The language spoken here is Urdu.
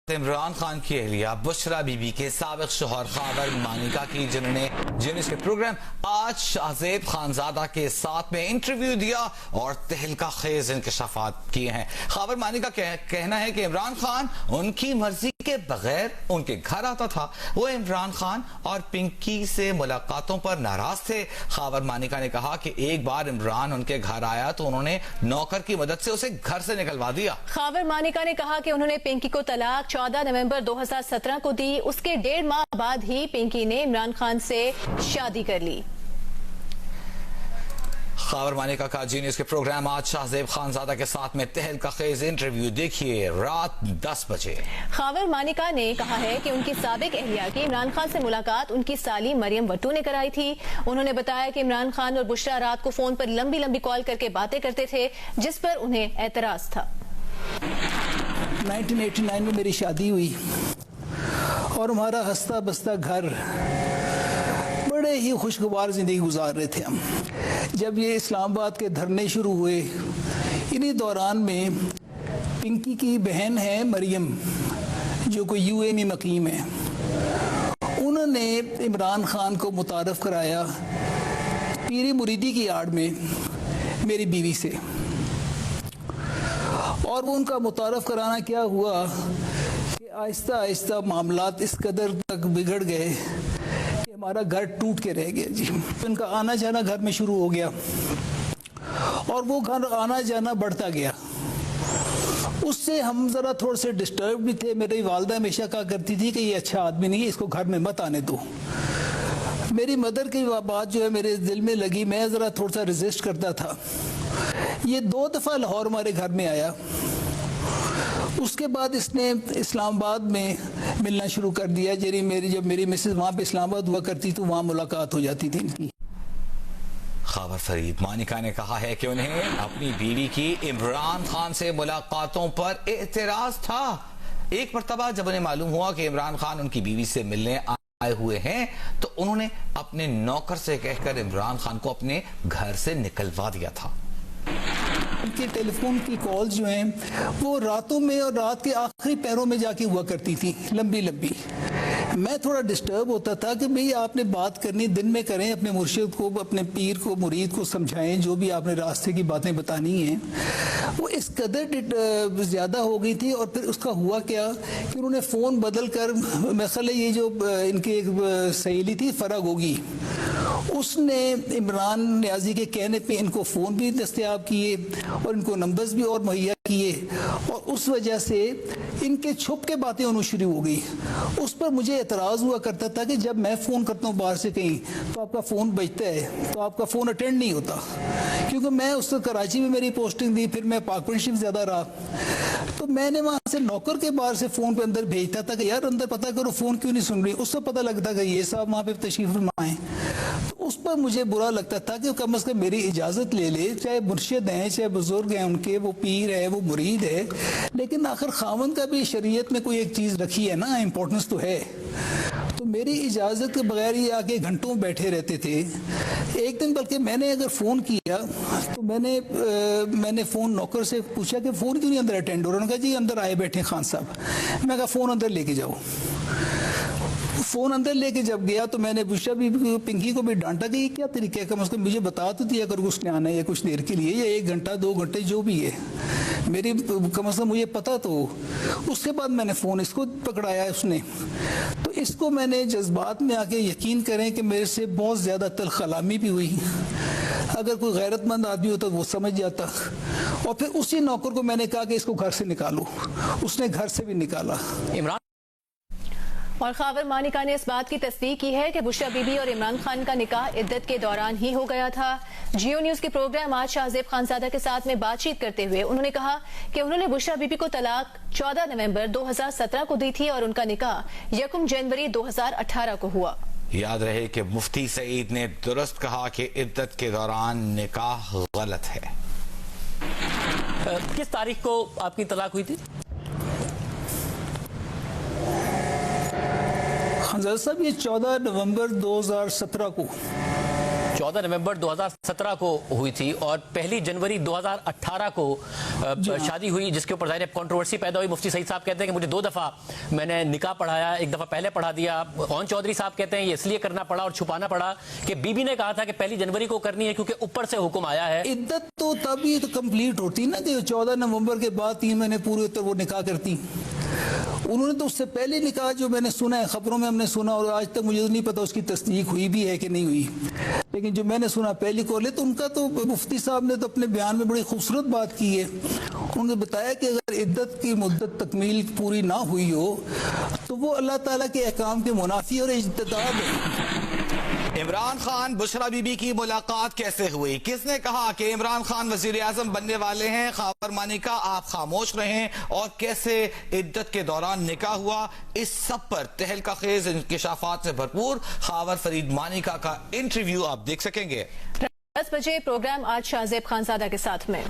عمران خان کی اہلیہ بشرا بی بی کے سابق شوہر خاور مانیکا کی جنہوں نے جینیس کے پروگرام آج شاہزیب خانزادہ کے ساتھ میں انٹرویو دیا اور تہلکہ خیز انکشافات کیے ہیں۔ خاور مانیکا کہنا ہے کہ عمران خان ان کی مرضی کے بغیر ان کے گھر آتا تھا۔ وہ عمران خان اور پنکی سے ملاقاتوں پر ناراض تھے۔ خاور مانیکا نے کہا کہ ایک بار عمران ان کے گھر آیا تو انہوں نے نوکر کی مدد سے اسے گھر سے نکلوا دیا۔ خاور مانیکا نے کہا کہ انہوں نے پنکی کو طلاق 14 نومبر 2017 کو دی۔ اس کے 1.5 ماہ بعد ہی پنکی نے عمران خان سے شادی کر لی۔ خاور مانیکا کا جی نیوز کے پروگرام آج شاہزیب خانزادہ کے ساتھ میں تہلکہ خیز انٹرویو دیکھیے رات 10 بجے۔ خاور مانیکا نے کہا ہے کہ ان کی سابق اہلیہ کی عمران خان سے ملاقات ان کی سالی مریم وٹو نے کرائی تھی۔ انہوں نے بتایا کہ عمران خان اور بشرا رات کو فون پر لمبی کال کر کے باتیں کرتے تھے جس پر انہیں اعتراض تھا۔ 1989 میں میری شادی ہوئی اور ہمارا ہنستا بستا گھر، بڑے ہی خوشگوار زندگی گزار رہے تھے ہم۔ جب یہ اسلام آباد کے دھرنے شروع ہوئے، انہی دوران میں پنکی کی بہن ہے مریم جو کوئی یو اے میں مقیم ہے، انہوں نے عمران خان کو متعارف کرایا پیری مریدی کی آڑ میں میری بیوی سے، اور وہ ان کا متعارف کرانا کیا ہوا کہ آہستہ آہستہ معاملات اس قدر تک بگڑ گئے کہ ہمارا گھر ٹوٹ کے رہ گیا۔ جی، ان کا آنا جانا گھر میں شروع ہو گیا اور وہ گھر آنا جانا بڑھتا گیا۔ اس سے ہم ذرا تھوڑے سے ڈسٹرب بھی تھے۔ میری والدہ ہمیشہ کہا کرتی تھی کہ یہ اچھا آدمی نہیں ہے، اس کو گھر میں مت آنے دو۔ میری مدر کی بات جو ہے میرے دل میں لگی، میں ذرا تھوڑا سا ریزسٹ کرتا تھا۔ یہ 2 دفعہ لاہور ہمارے گھر میں آیا، اس کے بعد اس نے اسلام آباد میں ملنا شروع کر دیا۔ جب میری مسز وہاں پہ اسلام آباد ہوا کرتی تو وہاں ملاقات ہو جاتی تھی ان کی۔ خاور فرید مانیکا نے کہا ہے کہ انہیں اپنی بیوی کی عمران خان سے ملاقاتوں پر اعتراض تھا۔ ایک مرتبہ جب انہیں معلوم ہوا کہ عمران خان ان کی بیوی سے ملنے آئے ہوئے ہیں تو انہوں نے اپنے نوکر سے کہہ کر عمران خان کو اپنے گھر سے نکلوا دیا تھا۔ ان کے ٹیلی فون کی کال جو ہیں وہ راتوں میں اور رات کے آخری پہروں میں جا کے ہوا کرتی تھی، لمبی۔ میں تھوڑا ڈسٹرب ہوتا تھا کہ بھئی آپ نے بات کرنی دن میں کریں، اپنے مرشد کو، اپنے پیر کو، مرید کو سمجھائیں، جو بھی آپ نے راستے کی باتیں بتانی ہیں۔ وہ اس قدر زیادہ ہو گئی تھی، اور پھر اس کا ہوا کیا کہ انہوں نے فون بدل کر، مثلا یہ جو ان کی ایک سہیلی تھی فرغ ہوگی، اس نے عمران نیازی کے کہنے پہ ان کو فون بھی دستیاب کیے اور ان کو نمبرز بھی اور مہیا کیے، اور اس وجہ سے ان کے چھپ کے باتیں انہوں شروع ہو گئی۔ اس پر مجھے اعتراض ہوا کرتا تھا کہ جب میں فون کرتا ہوں باہر سے کہیں تو آپ کا فون بجتا ہے تو آپ کا فون اٹینڈ نہیں ہوتا، کیونکہ میں اس وقت کراچی میں میری پوسٹنگ دی، پھر میں پاک پنٹ شریف زیادہ رہا، تو میں نے وہاں سے نوکر کے باہر سے فون پہ اندر بھیجتا تھا کہ یار اندر پتہ کرو فون کیوں نہیں سن رہی۔ اس سے پتہ لگتا کہ یہ صاحب وہاں پہ تشریف فرما ہیں۔ تو اس پر مجھے برا لگتا تھا کہ کم از کم میری اجازت لے لے، چاہے مرشد ہیں، چاہے بزرگ ہیں ان کے، وہ پیر ہے، وہ مرید ہے، لیکن آخر خاوند کا بھی شریعت میں کوئی ایک چیز رکھی ہے نا، امپورٹنس تو ہے۔ تو میری اجازت کے بغیر یہ آگے گھنٹوں بیٹھے رہتے تھے۔ ایک دن بلکہ میں نے اگر فون کیا تو میں نے فون نوکر سے پوچھا کہ فون کیوں نہیں اندر اٹینڈ ہو رہا؟ انہوں نے کہا جی اندر آئے بیٹھے خان صاحب۔ میں کہا فون اندر لے کے جاؤ۔ فون اندر لے کے جب گیا تو میں نے بشرا بھی پنکی کو بھی ڈانٹا کہ یہ کیا طریقہ ہے، کم از کم مجھے بتا تو دیا اگر اس نے آنا ہے یا کچھ دیر کے لیے، یا 1 گھنٹہ 2 گھنٹے جو بھی ہے، میری کم از کم مجھے پتا تو۔ اس کے بعد میں نے فون اس کو پکڑایا، اس نے تو اس کو میں نے جذبات میں آ کے، یقین کریں کہ میرے سے بہت زیادہ تلخ کلامی بھی ہوئی۔ اگر کوئی غیرت مند آدمی ہوتا وہ سمجھ جاتا۔ اور پھر اسی نوکر کو میں نے کہا کہ اس کو گھر سے نکالو، اس نے گھر سے بھی نکالا۔ اور خاور مانیکا نے اس بات کی تصدیق کی ہے کہ بشرا بی بی اور عمران خان کا نکاح عدت کے دوران ہی ہو گیا تھا۔ جیو نیوز کے پروگرام آج شاہزیب خانزادہ کے ساتھ میں بات چیت کرتے ہوئے انہوں نے کہا کہ انہوں نے بشرا بی بی کو طلاق 14 نومبر 2017 کو دی تھی اور ان کا نکاح 1 جنوری 2018 کو ہوا۔ یاد رہے کہ مفتی سعید نے درست کہا کہ عدت کے دوران نکاح غلط ہے۔ کس تاریخ کو آپ کی طلاق ہوئی تھی؟ خانزادہ صاحب یہ 14 نومبر 2017 کو 14 نومبر 2017 کو ہوئی تھی، اور 1 جنوری 2018 کو شادی ہوئی جس کے اوپر ظاہر کنٹروورسی پیدا ہوئی. مفتی سعید صاحب کہتے ہیں کہ مجھے 2 دفعہ میں نے نکاح پڑھایا, ایک دفعہ پہلے پڑھا دیا. اون چودھری صاحب کہتے ہیں یہ اس لیے کرنا پڑا اور چھپانا پڑا کہ بی بی نے کہا تھا کہ 1 جنوری کو کرنی ہے کیونکہ اوپر سے حکم آیا ہے. عدت تو تبھی تو کمپلیٹ ہوتی نا کہ 14 نومبر کے بعد 3 مہینے پورے ہوتے وہ نکاح کرتی. انہوں نے تو اس سے پہلے نکاح جو میں نے سنا ہے, خبروں میں ہم نے سنا, اور آج تک مجھے نہیں پتا اس کی تصدیق ہوئی بھی ہے کہ نہیں ہوئی, لیکن جو میں نے سنا پہلی کال ہے تو ان کا تو مفتی صاحب نے تو اپنے بیان میں بڑی خوبصورت بات کی ہے. انہوں نے بتایا کہ اگر عدت کی مدت تکمیل پوری نہ ہوئی ہو تو وہ اللہ تعالیٰ کے احکام کے منافی اور اجتہاد ہے. عمران خان بشرا بی بی کی ملاقات کیسے ہوئی؟ کس نے کہا کہ عمران خان وزیر اعظم بننے والے ہیں؟ خاور مانیکا آپ خاموش رہیں. اور کیسے عدت کے دوران نکاح ہوا؟ اس سب پر تہلکہ خیز انکشافات سے بھرپور خاور فرید مانیکا کا انٹرویو آپ دیکھ سکیں گے. 10 بجے پروگرام آج شاہ زیب خانزادہ کے ساتھ میں.